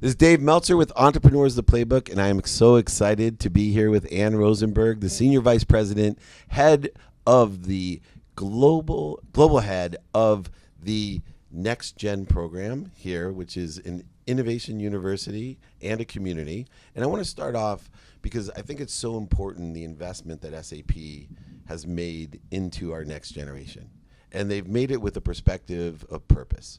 This is Dave Meltzer with Entrepreneurs The Playbook, and I am so excited to be here with Ann Rosenberg, the Senior Vice President, head of the global head of the Next Gen program here, which is an innovation university and a community. And I want to start off because I think it's so important, the investment that SAP has made into our next generation. And they've made it with a perspective of purpose.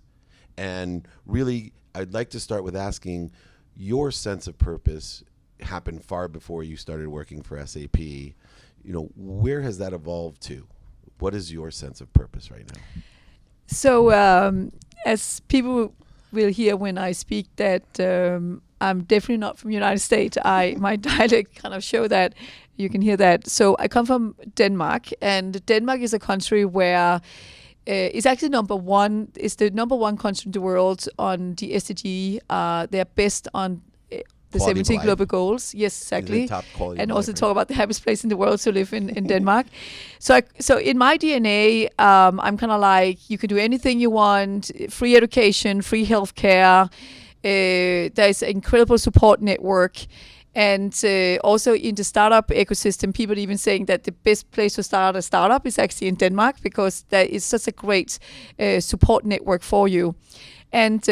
And really, I'd like to start with asking, your sense of purpose happened far before you started working for SAP. You know, where has that evolved to? What is your sense of purpose right now? So, as people will hear when I speak, that I'm definitely not from the United States. My dialect kind of show that. You can hear that. So I come from Denmark, and Denmark is a country where it's actually number one. It's the number one country in the world on the SDG. They're best on the 17 global goals. Yes, exactly. Top quality and of also life, talk about the happiest place in the world to live in Denmark. So in my DNA, I'm kind of like, you can do anything you want, free education, free healthcare. There's an incredible support network. And also in the startup ecosystem, people are even saying that the best place to start a startup is actually in Denmark, because there is such a great support network for you. And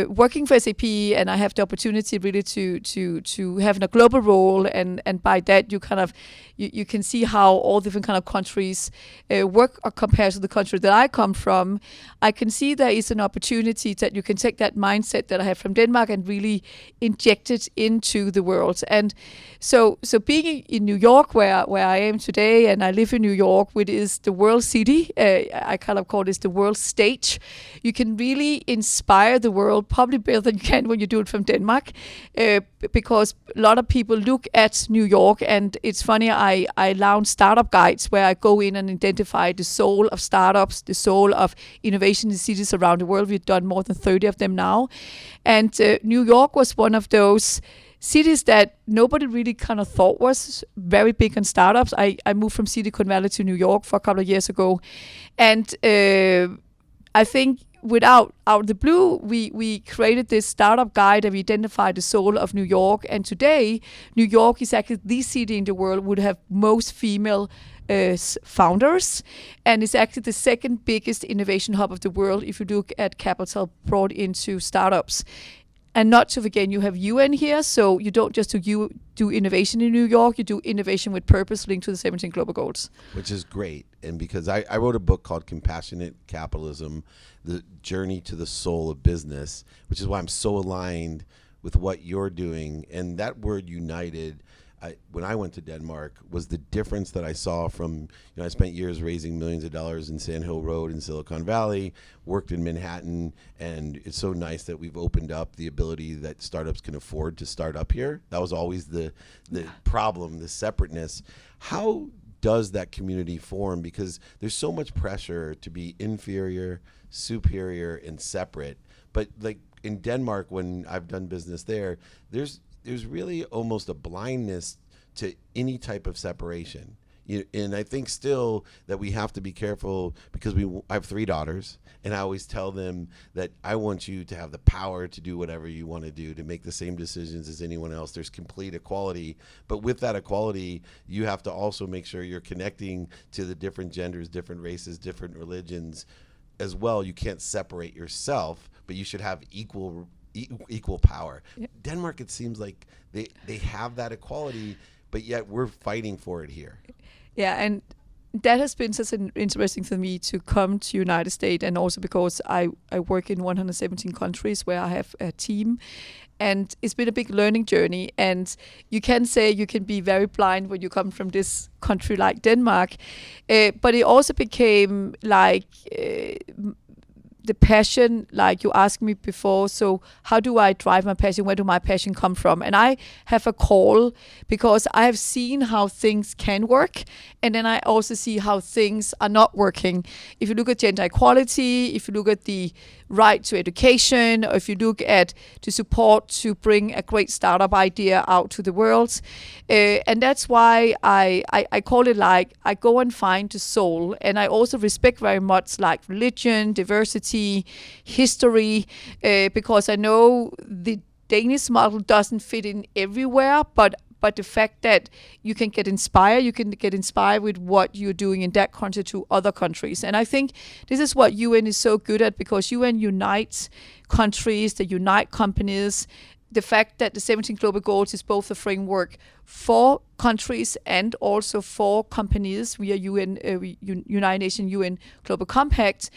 working for SAP, and I have the opportunity really to have a global role, and by that you kind of you can see how all different kind of countries work compared to the country that I come from. I can see there is an opportunity that you can take that mindset that I have from Denmark and really inject it into the world. And so being in New York, where I am today, and I live in New York, which is the world city, I kind of call this the world stage. You can really inspire the world probably better than you can when you do it from Denmark, because a lot of people look at New York, and it's funny, I launch startup guides where I go in and identify the soul of startups, the soul of innovation in cities around the world. We've done more than 30 of them now. And New York was one of those cities that nobody really kind of thought was very big on startups. I moved from Silicon Valley to New York for a couple of years ago. And I think out of the blue, we created this startup guide and we identified the soul of New York. And today, New York is actually the city in the world would have most female founders, and it's actually the second biggest innovation hub of the world if you look at capital brought into startups. And not to forget, you have UN here, so you don't just do innovation in New York, you do innovation with purpose linked to the 17 global goals. Which is great. And because I wrote a book called Compassionate Capitalism, The Journey to the Soul of Business, which is why I'm so aligned with what you're doing. And that word united, when I went to Denmark, was the difference that I saw from, I spent years raising millions of dollars in Sand Hill Road in Silicon Valley, worked in Manhattan, and it's so nice that we've opened up the ability that startups can afford to start up here. That was always the problem, the separateness. How does that community form? Because there's so much pressure to be inferior, superior, and separate. But like in Denmark, when I've done business there, there's really almost a blindness to any type of separation. And I think still that we have to be careful, because I have 3 daughters, and I always tell them that I want you to have the power to do whatever you want to do, to make the same decisions as anyone else. There's complete equality. But with that equality, you have to also make sure you're connecting to the different genders, different races, different religions as well. You can't separate yourself, but you should have equal power. Yep. Denmark, it seems like they have that equality, but yet we're fighting for it here. Yeah, and that has been such an interesting for me to come to United States, and also because I work in 117 countries where I have a team, and it's been a big learning journey. And you can say you can be very blind when you come from this country like Denmark, but it also became like the passion, like you asked me before, so how do I drive my passion? Where do my passion come from? And I have a call because I have seen how things can work, and then I also see how things are not working. If you look at gender equality, if you look at the right to education, or if you look at to support to bring a great startup idea out to the world. And that's why I call it like I go and find the soul. And I also respect very much like religion, diversity, history, because I know the Danish model doesn't fit in everywhere, but the fact that you can get inspired with what you're doing in that country to other countries. And I think this is what UN is so good at, because UN unites countries, they unite companies. The fact that the 17 Global Goals is both a framework for countries and also for companies via UN, United Nations UN Global Compact,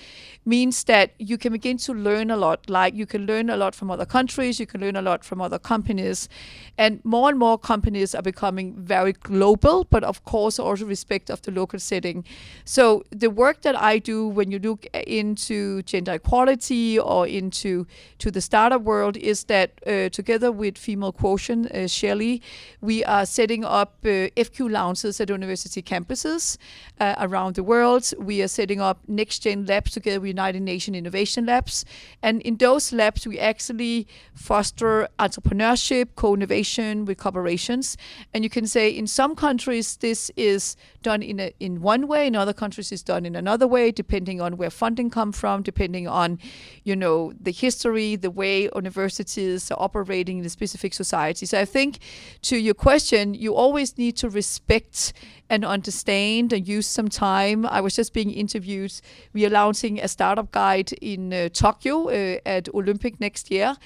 means that you can begin to learn a lot. Like you can learn a lot from other countries, you can learn a lot from other companies, and more companies are becoming very global, but of course also respect of the local setting. So the work that I do when you look into gender equality or into the startup world is that together with Female Quotient, Shelley, we are setting up FQ lounges at university campuses around the world. We are setting up next-gen labs together with United Nations Innovation Labs. And in those labs, we actually foster entrepreneurship, co-innovation with corporations. And you can say in some countries, this is done in one way. In other countries, it's done in another way, depending on where funding comes from, depending on, the history, the way universities are operating in a specific society. So I think to your question, you always need to respect and understand and use some time. I was just being interviewed. We are launching a startup guide in Tokyo at Olympic next year.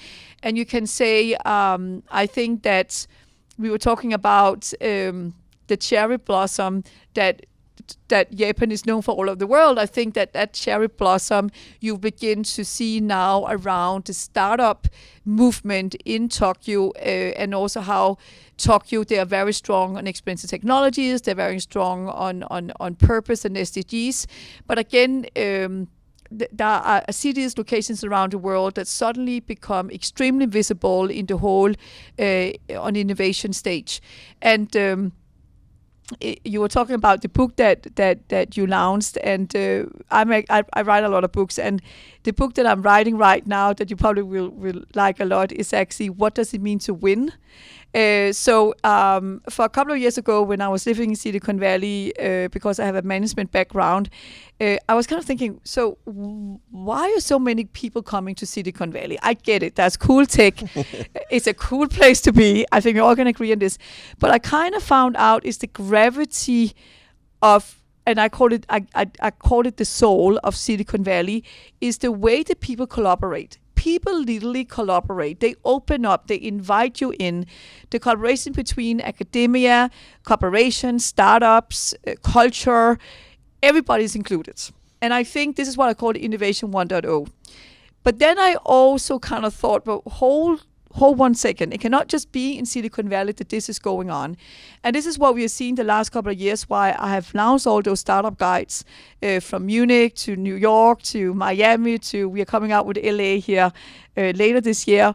And you can say, I think that we were talking about the cherry blossom that Japan is known for all over the world. I think that cherry blossom you begin to see now around the startup movement in Tokyo, and also how Tokyo, they are very strong on expensive technologies, they're very strong on purpose and SDGs. But again, there are cities, locations around the world that suddenly become extremely visible in the whole on innovation stage. And you were talking about the book that you launched, and I write a lot of books, and the book that I'm writing right now that you probably will like a lot is actually What Does It Mean to Win? So for a couple of years ago, when I was living in Silicon Valley, because I have a management background, I was kind of thinking, so why are so many people coming to Silicon Valley? I get it. That's cool tech. It's a cool place to be. I think we're all going to agree on this. But I kind of found out is the gravity of, and I call it the soul of Silicon Valley, is the way that people collaborate. People literally collaborate. They open up. They invite you in. The collaboration between academia, corporations, startups, culture, everybody's included. And I think this is what I call Innovation 1.0. But then I also kind of thought, well, hold 1 second. It cannot just be in Silicon Valley that this is going on. And this is what we have seen the last couple of years, why I have launched all those startup guides from Munich to New York to Miami to, we are coming out with LA here later this year.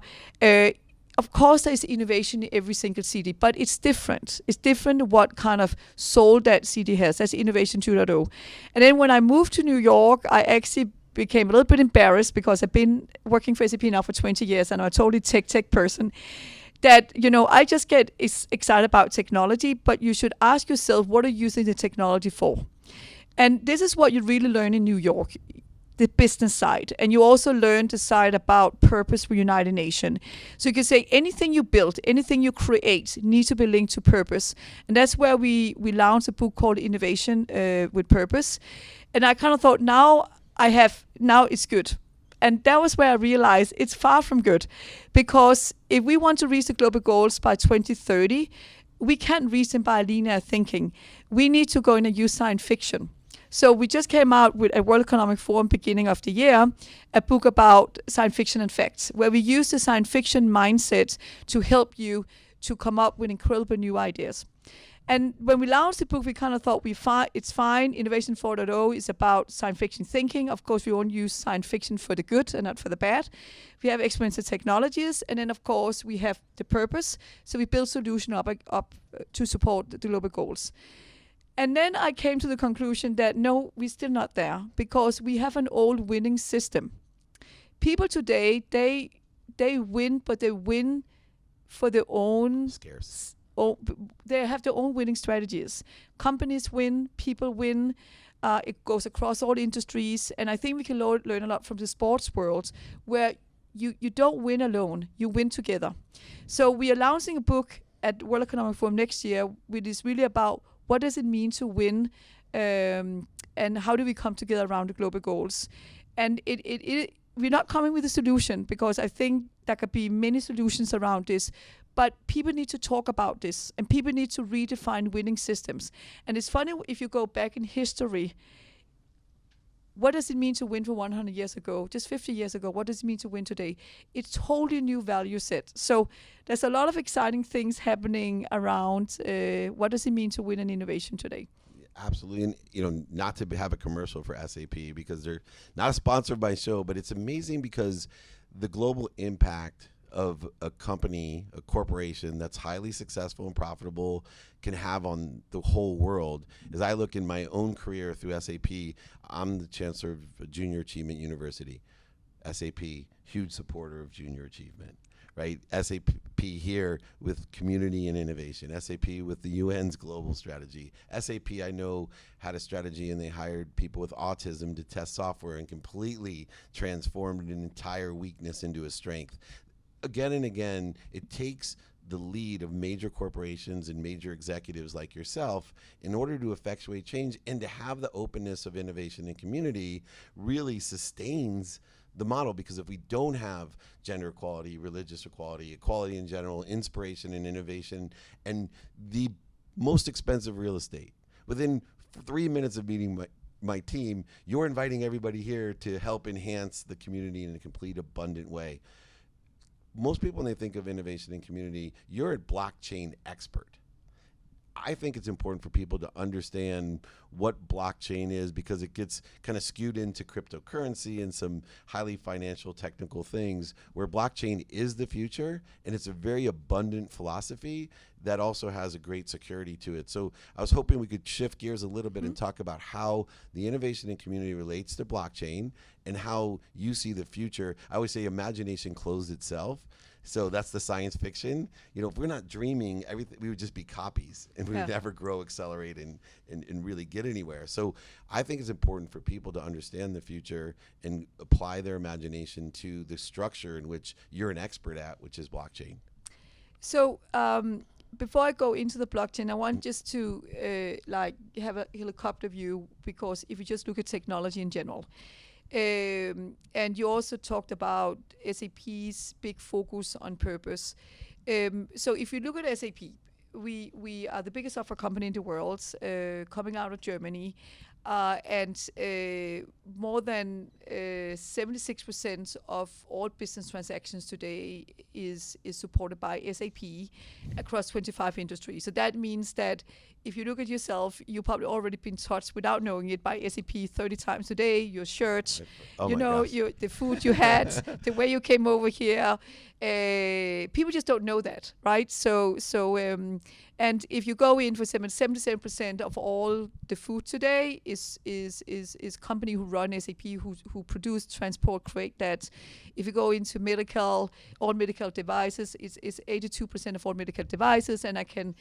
Of course, there's innovation in every single city, but it's different. It's different what kind of soul that city has. That's Innovation 2.0. And then when I moved to New York, I actually became a little bit embarrassed because I've been working for SAP now for 20 years and I'm a totally tech person. That, I just get excited about technology, but you should ask yourself, what are you using the technology for? And this is what you really learn in New York, the business side. And you also learn the side about purpose for United Nations. So you can say anything you build, anything you create needs to be linked to purpose. And that's where we launched a book called Innovation with Purpose. And I kind of thought now it's good. And that was where I realized it's far from good. Because if we want to reach the global goals by 2030, we can't reach them by linear thinking. We need to go in and use science fiction. So we just came out with a World Economic Forum beginning of the year, a book about science fiction and facts, where we use the science fiction mindset to help you to come up with incredible new ideas. And when we launched the book, we kind of thought it's fine. Innovation 4.0 is about science fiction thinking. Of course, we won't use science fiction for the good and not for the bad. We have exponential technologies. And then, of course, we have the purpose. So we build solutions up to support the global goals. And then I came to the conclusion that no, we're still not there because we have an old winning system. people today, they win, but they win for their own Scarce. they have their own winning strategies. Companies win, people win. It goes across all industries, and I think we can learn a lot from the sports world, where you don't win alone, you win together. So we are launching a book at World Economic Forum next year, which is really about what does it mean to win, and how do we come together around the global goals. And we're not coming with a solution, because I think there could be many solutions around this, but people need to talk about this, and people need to redefine winning systems. And it's funny, if you go back in history, what does it mean to win for 100 years ago, just 50 years ago? What does it mean to win today? It's totally new value set. So there's a lot of exciting things happening around what does it mean to win in innovation today. Absolutely. And, not to have a commercial for SAP, because they're not a sponsor of my show, but it's amazing because the global impact of a company, a corporation that's highly successful and profitable can have on the whole world. As I look in my own career through SAP, I'm the chancellor of Junior Achievement University. SAP, huge supporter of junior achievement, right? SAP here with community and innovation. SAP with the UN's global strategy. SAP, I know, had a strategy, and they hired people with autism to test software and completely transformed an entire weakness into a strength. Again and again, it takes the lead of major corporations and major executives like yourself in order to effectuate change, and to have the openness of innovation and community really sustains the model. Because if we don't have gender equality, religious equality, equality in general, inspiration and innovation, and the most expensive real estate, within 3 minutes of meeting my team, you're inviting everybody here to help enhance the community in a complete, abundant way. Most people, when they think of innovation and community, you're a blockchain expert. I think it's important for people to understand what blockchain is, because it gets kind of skewed into cryptocurrency and some highly financial technical things, where blockchain is the future, and it's a very abundant philosophy that also has a great security to it. So I was hoping we could shift gears a little bit and talk about how the innovation and community relates to blockchain, and how you see the future. I always say imagination clothes itself. So that's the science fiction. If we're not dreaming, everything, we would just be copies, and we would never grow, accelerate, and really get anywhere. So I think it's important for people to understand the future and apply their imagination to the structure in which you're an expert at, which is blockchain. So before I go into the blockchain, I want just to have a helicopter view, because if you just look at technology in general, and you also talked about SAP's big focus on purpose. So if you look at SAP, we are the biggest software company in the world, coming out of Germany, and more than 76% of all business transactions today is supported by SAP across 25 industries. So that means that if you look at yourself, you've probably already been touched without knowing it by SAP 30 times a day. Your shirt, the food you had, the way you came over here. People just don't know that, right? So and if you go in for 77% of all the food today is company who run SAP, who produce, transport, create that. If you go into all medical devices, it's 82% of all medical devices, and I can,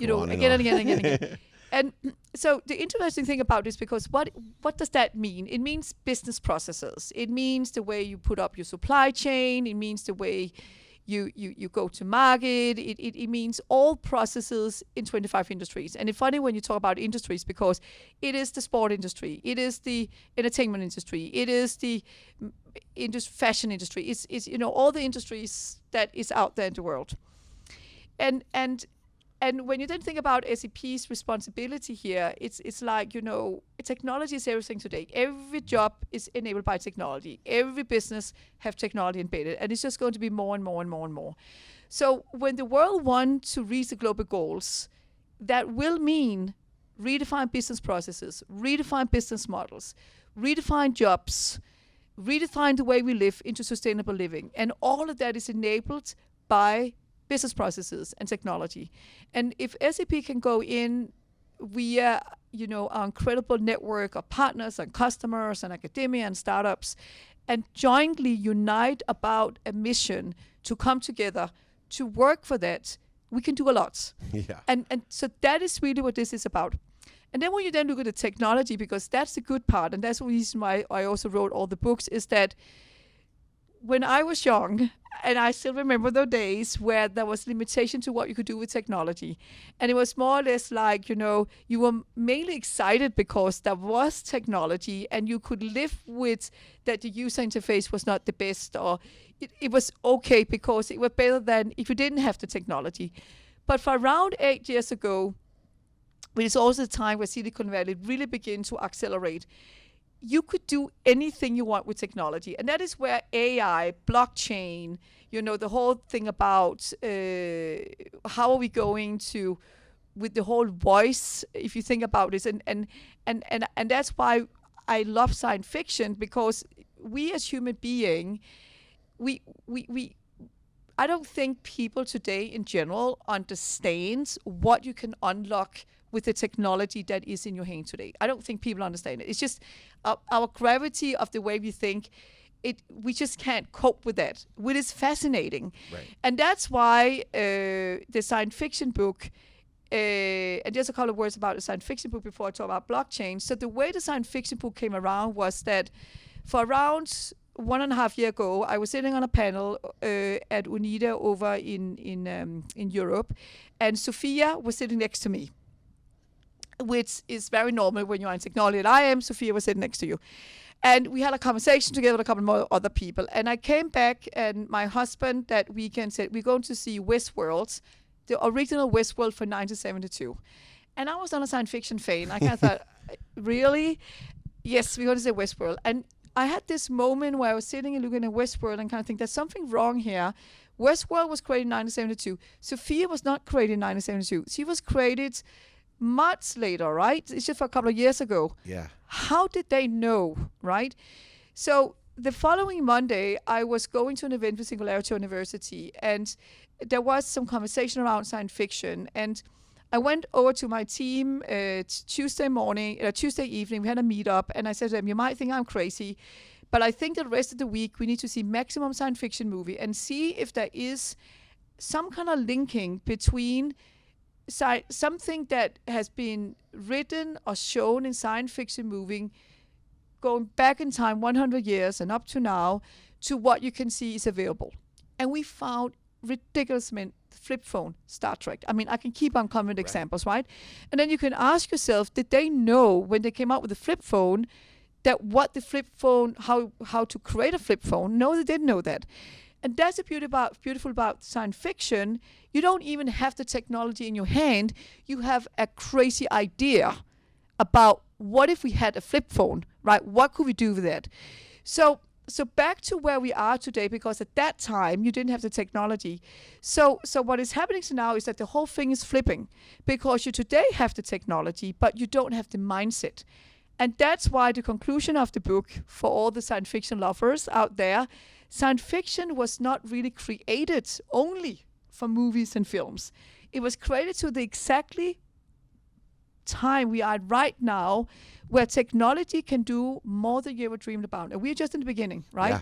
again and again and again. And so the interesting thing about this, because what does that mean? It means business processes. It means the way you put up your supply chain. It means the way you go to market. It means all processes in 25 industries. And it's funny when you talk about industries, because it is the sport industry, it is the entertainment industry, it is the fashion industry. It's all the industries that is out there in the world. And when you then think about SAP's responsibility here, it's like, technology is everything today. Every job is enabled by technology. Every business have technology embedded, and it's just going to be more and more and more and more. So when the world wants to reach the global goals, that will mean redefine business processes, redefine business models, redefine jobs, redefine the way we live into sustainable living. And all of that is enabled by business processes and technology. And if SAP can go in via, our incredible network of partners and customers and academia and startups, and jointly unite about a mission to come together, to work for that, we can do a lot. Yeah. And so that is really what this is about. And then when you then look at the technology, because that's the good part, and that's the reason why I also wrote all the books, is that when I was young, and I still remember those days where there was limitation to what you could do with technology. And it was more or less like, you were mainly excited because there was technology and you could live with that the user interface was not the best, or it was okay because it was better than if you didn't have the technology. But for around 8 years ago, which is also the time where Silicon Valley really began to accelerate, you could do anything you want with technology. And that is where AI, blockchain, the whole thing about how are we going to, with the whole voice, if you think about this, and that's why I love science fiction, because we as human beings, we I don't think people today in general understand what you can unlock with the technology that is in your hand today. I don't think people understand it. It's just our gravity of the way we think. We just can't cope with that, which is fascinating. Right. And that's why the science fiction book, and just a couple of words about the science fiction book before I talk about blockchain. So the way the science fiction book came around was that for around 1.5 years ago, I was sitting on a panel at UNIDA over in Europe, and Sophia was sitting next to me, which is very normal when you're in technology. And I am, Sophia was sitting next to you. And we had a conversation together with a couple more other people. And I came back, and my husband that weekend said, we're going to see Westworld, the original Westworld for 1972. And I was not a science fiction fan. I kind of thought, really? Yes, we're going to say Westworld. And I had this moment where I was sitting and looking at Westworld and kind of think there's something wrong here. Westworld was created in 1972. Sophia was not created in 1972. She was created much later, right? It's just for a couple of years ago. Yeah. How did they know, right? So the following Monday, I was going to an event with Singularity University, and there was some conversation around science fiction. And I went over to my team Tuesday evening. We had a meetup, and I said to them, you might think I'm crazy, but I think the rest of the week we need to see maximum science fiction movie and see if there is some kind of linking between something that has been written or shown in science fiction movie going back in time 100 years and up to now to what you can see is available. And we found ridiculous flip phone, Star Trek. I mean, I can keep on coming with examples, right? And then you can ask yourself, did they know when they came out with the flip phone that what the flip phone, how to create a flip phone? No, they didn't know that. And that's the beautiful about science fiction. You don't even have the technology in your hand. You have a crazy idea about what if we had a flip phone, right? What could we do with that? So back to where we are today, because at that time you didn't have the technology. So what is happening now is that the whole thing is flipping, because you today have the technology, but you don't have the mindset. And that's why the conclusion of the book, for all the science fiction lovers out there, science fiction was not really created only for movies and films. It was created to the exactly time we are right now, where technology can do more than you ever dreamed about. And we're just in the beginning, right? Yeah.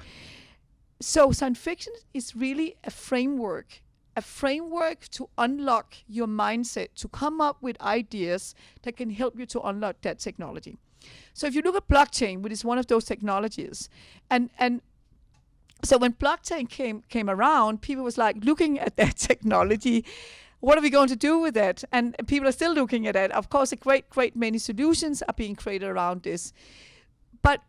So science fiction is really a framework to unlock your mindset, to come up with ideas that can help you to unlock that technology. So if you look at blockchain, which is one of those technologies, and so when blockchain came around, people was like looking at that technology. What are we going to do with that? And people are still looking at it. Of course, a great many solutions are being created around this. But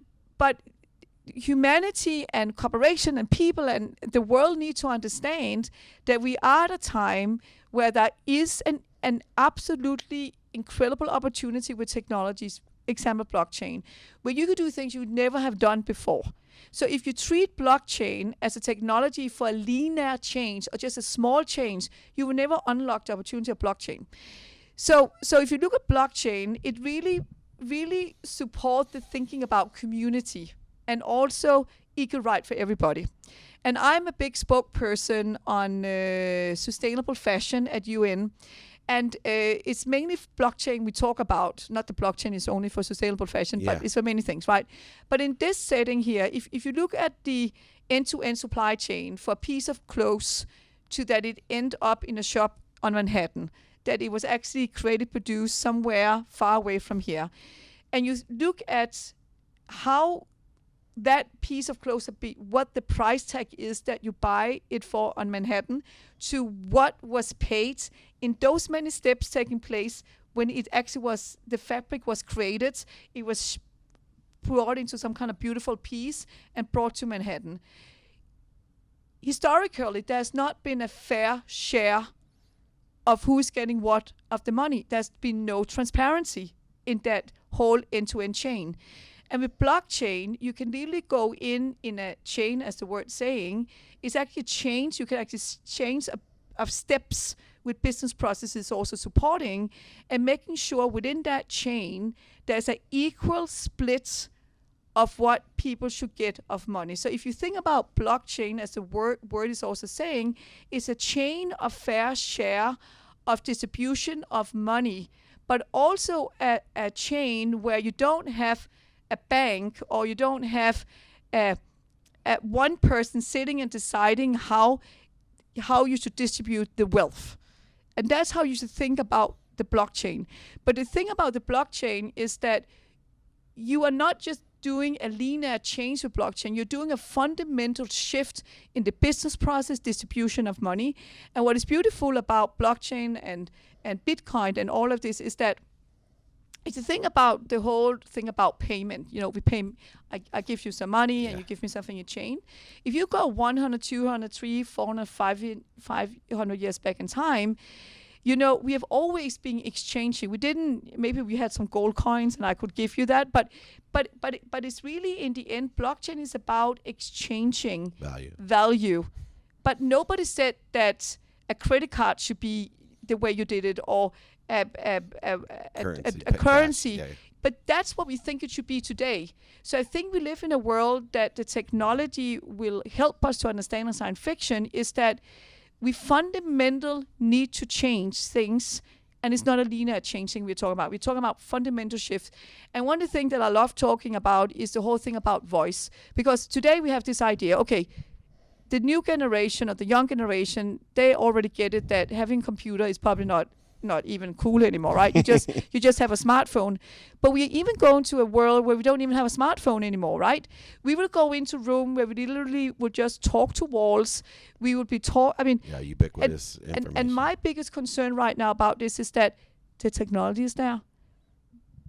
humanity and cooperation and people and the world need to understand that we are at a time where there is an absolutely incredible opportunity with technologies, example blockchain, where you could do things you would never have done before. So if you treat blockchain as a technology for a linear change or just a small change, you will never unlock the opportunity of blockchain. So if you look at blockchain, it really supports the thinking about community and also equal right for everybody. And I'm a big spokesperson on sustainable fashion at UN. And it's mainly blockchain we talk about. Not the blockchain is only for sustainable fashion, but it's for many things, right? But in this setting here, if you look at the end-to-end supply chain for a piece of clothes to that it end up in a shop on Manhattan, that it was actually created, produced somewhere far away from here, and you look at how that piece of clothes, what the price tag is that you buy it for on Manhattan, to what was paid in those many steps taking place when it actually was, the fabric was created, it was brought into some kind of beautiful piece and brought to Manhattan. Historically, there's not been a fair share of who's getting what of the money. There's been no transparency in that whole end-to-end chain. And with blockchain, you can really go in a chain, as the word's saying. It's actually change. You can actually change of steps with business processes also supporting and making sure within that chain there's an equal split of what people should get of money. So if you think about blockchain, as the word is also saying, it's a chain of fair share of distribution of money, but also a chain where you don't have a bank or you don't have one person sitting and deciding how you should distribute the wealth. And that's how you should think about the blockchain. But the thing about the blockchain is that you are not just doing a linear change with blockchain, you're doing a fundamental shift in the business process, distribution of money. And what is beautiful about blockchain and Bitcoin and all of this is that it's the thing about the whole thing about payment. You know, we pay, I give you some money and you give me something in chain. If you go 100, 200, 300, 400, 500 years back in time, you know, we have always been exchanging. Maybe we had some gold coins and I could give you that, but it's really, in the end, blockchain is about exchanging value. But nobody said that a credit card should be the way you did it, or a currency. Yeah. But that's what we think it should be today. So I think we live in a world that the technology will help us to understand in science fiction is that we fundamental need to change things, and it's not a linear changing we're talking about. We're talking about fundamental shifts. And one of the things that I love talking about is the whole thing about voice. Because today we have this idea, okay, the new generation or the young generation, they already get it that having a computer is probably not even cool anymore, right? You just have a smartphone. But we're even going to a world where we don't even have a smartphone anymore, right? We will go into a room where we literally would just talk to walls. We would be ubiquitous information. And my biggest concern right now about this is that the technology is there.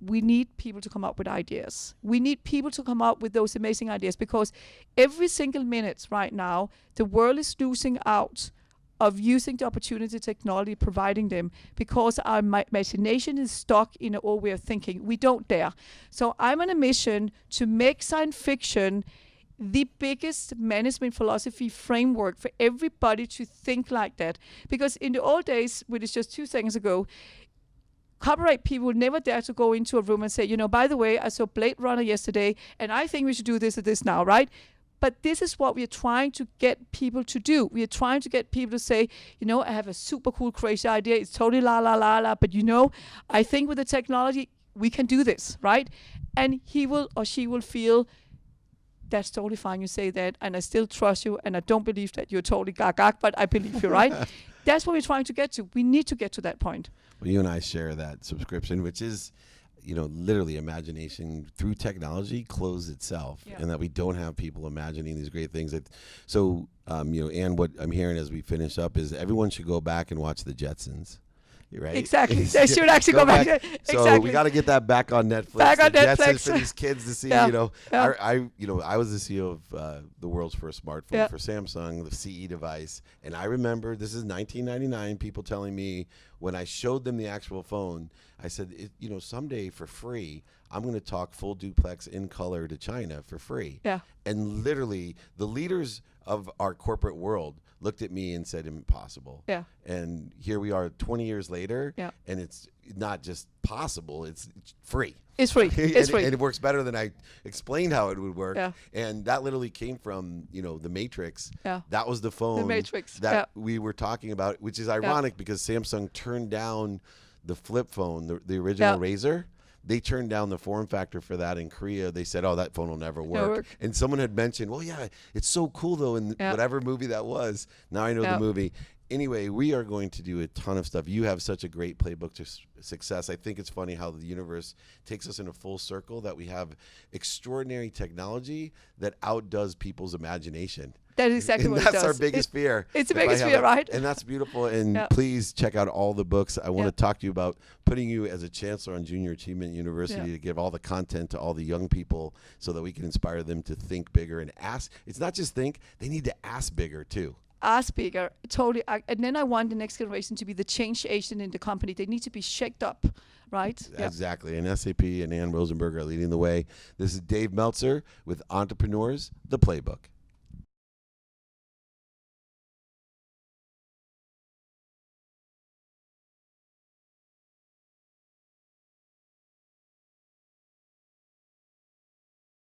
We need people to come up with ideas. We need people to come up with those amazing ideas, because every single minute right now, the world is losing out of using the opportunity technology providing them, because our imagination is stuck in an old way of thinking. We don't dare. So I'm on a mission to make science fiction the biggest management philosophy framework for everybody to think like that. Because in the old days, which is just 2 seconds ago, corporate people would never dare to go into a room and say, you know, by the way, I saw Blade Runner yesterday, and I think we should do this or this now, right? But this is what we are trying to get people to do. We are trying to get people to say, you know, I have a super cool, crazy idea. It's totally la, but you know, I think with the technology, we can do this, right? And he will or she will feel, that's totally fine, you say that, and I still trust you, and I don't believe that you're totally gag, but I believe you, right? That's what we're trying to get to. We need to get to that point. Well, you and I share that subscription, which is, you know, literally imagination through technology closed itself, and that we don't have people imagining these great things. So, you know, and what I'm hearing as we finish up is everyone should go back and watch the Jetsons. Right? Exactly. They should actually go back. So we got to get that back on Netflix. Back on Netflix. Jetsons for these kids to see. You know, I was the CEO of the world's first smartphone for Samsung, the CE device, and I remember this is 1999. People telling me when I showed them the actual phone, I said, you know, someday for free, I'm going to talk full duplex in color to China for free. Yeah. And literally, the leaders of our corporate world looked at me and said impossible. Yeah. And here we are 20 years later, Yeah. and it's not just possible, it's free. It's free. It's free. And it works better than I explained how it would work. Yeah. And that literally came from, the Matrix. Yeah. That was the phone Matrix. that we were talking about, which is ironic because Samsung turned down the flip phone, the original Razr. They turned down the form factor for that in Korea. They said, oh, that phone will never work. And someone had mentioned, well, yeah, it's so cool, though, in whatever movie that was. Now I know the movie. Anyway, we are going to do a ton of stuff. You have such a great playbook to success. I think it's funny how the universe takes us in a full circle, that we have extraordinary technology that outdoes people's imagination. That is exactly what it does. That's our biggest fear. It's the biggest fear, right? And that's beautiful. And please check out all the books. I want to talk to you about putting you as a chancellor on Junior Achievement University to give all the content to all the young people so that we can inspire them to think bigger and ask. It's not just think, they need to ask bigger too. Ask bigger, totally. And then I want the next generation to be the change agent in the company. They need to be shaked up, right? Exactly. And SAP and Rosenberg are leading the way. This is Dave Meltzer with Entrepreneurs, the Playbook.